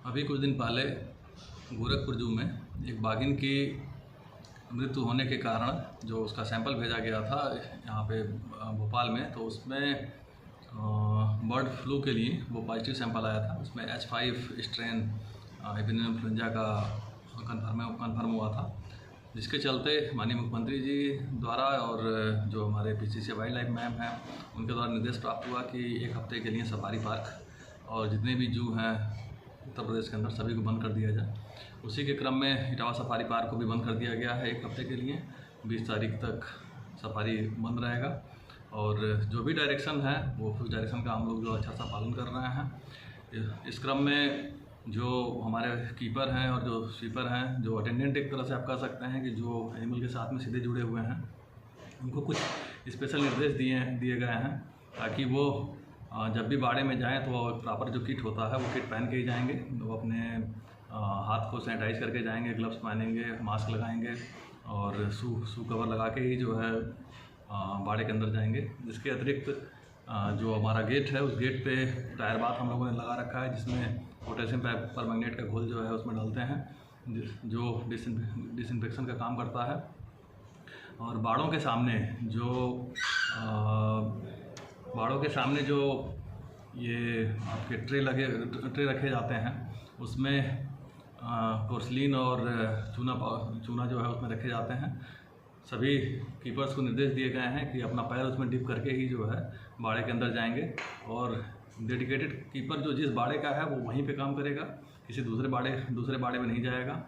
अभी कुछ दिन पहले गोरखपुर जू में एक बाघिन की मृत्यु होने के कारण जो उसका सैंपल भेजा गया था यहाँ पे भोपाल में, तो उसमें बर्ड फ्लू के लिए वो पॉजिटिव सैंपल आया था। उसमें H5 स्ट्रेन एवियन इन्फ्लुएंजा का कन्फर्म हुआ था, जिसके चलते माननीय मुख्यमंत्री जी द्वारा और जो हमारे PCC वाइल्ड लाइफ मैम हैं उनके द्वारा निर्देश प्राप्त हुआ कि एक हफ्ते के लिए सफारी पार्क और जितने भी जू हैं उत्तर प्रदेश के अंदर सभी को बंद कर दिया जाए। उसी के क्रम में इटावा सफारी पार्क को भी बंद कर दिया गया है एक हफ्ते के लिए। 20 तारीख तक सफारी बंद रहेगा और जो भी डायरेक्शन है वो उस डायरेक्शन का हम लोग जो अच्छा सा पालन कर रहे हैं। इस क्रम में जो हमारे कीपर हैं और जो स्वीपर हैं, जो अटेंडेंट एक तरह से आप कह सकते हैं कि जो एनिमल के साथ में सीधे जुड़े हुए हैं, उनको कुछ स्पेशल निर्देश दिए गए हैं ताकि वो जब भी बाड़े में जाएं तो प्रॉपर जो किट होता है वो किट पहन के ही जाएंगे। वो अपने हाथ को सैनिटाइज करके जाएंगे, ग्लव्स पहनेंगे, मास्क लगाएंगे और शू कवर लगा के ही जो है बाड़े के अंदर जाएंगे। जिसके अतिरिक्त जो हमारा गेट है उस गेट पे टायर बाथ हम लोगों ने लगा रखा है, जिसमें पोटेशियम परमैंगनेट का घोल जो है उसमें डालते हैं, जो डिसइंफेक्शन का काम करता है। और बाड़ों के सामने जो ये आपके ट्रे रखे जाते हैं उसमें पोर्सलीन और चूना जो है उसमें रखे जाते हैं। सभी कीपर्स को निर्देश दिए गए हैं कि अपना पैर उसमें डिप करके ही जो है बाड़े के अंदर जाएंगे और डेडिकेटेड कीपर जो जिस बाड़े का है वो वहीं पे काम करेगा, किसी दूसरे बाड़े में नहीं जाएगा।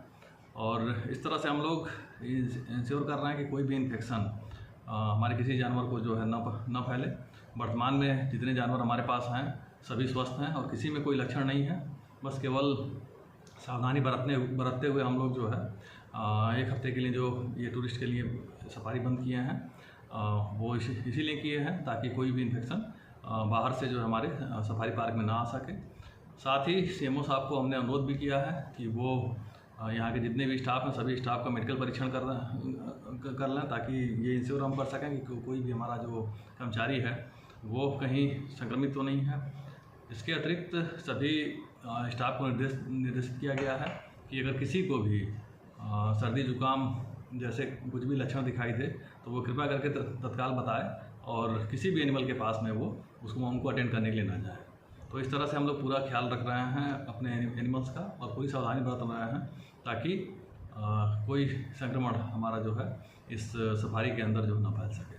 और इस तरह से हम लोग इंश्योर कर रहे हैं कि कोई भी इन्फेक्शन हमारे किसी जानवर को जो है न फैले। वर्तमान में जितने जानवर हमारे पास हैं सभी स्वस्थ हैं और किसी में कोई लक्षण नहीं है। बस केवल सावधानी बरतते हुए हम लोग जो है एक हफ्ते के लिए जो ये टूरिस्ट के लिए सफारी बंद किए हैं वो इसीलिए किए हैं ताकि कोई भी इन्फेक्शन बाहर से जो हमारे सफारी पार्क में ना आ सके। साथ ही CMO साहब को हमने अनुरोध भी किया है कि वो यहाँ के जितने भी स्टाफ हैं सभी स्टाफ का मेडिकल परीक्षण कर लें ताकि ये इंश्योर हम कर सकें कि कोई भी हमारा जो कर्मचारी है वो कहीं संक्रमित तो नहीं है। इसके अतिरिक्त सभी स्टाफ को निर्देशित किया गया है कि अगर किसी को भी सर्दी जुकाम जैसे कुछ भी लक्षण दिखाई दे तो वो कृपया करके तत्काल बताए और किसी भी एनिमल के पास में वो उनको अटेंड करने के लिए ना जाए। तो इस तरह से हम लोग पूरा ख्याल रख रहे हैं अपने एनिमल्स का और पूरी सावधानी बरत रहे हैं ताकि कोई संक्रमण हमारा जो है इस सफारी के अंदर जो ना फैल सके।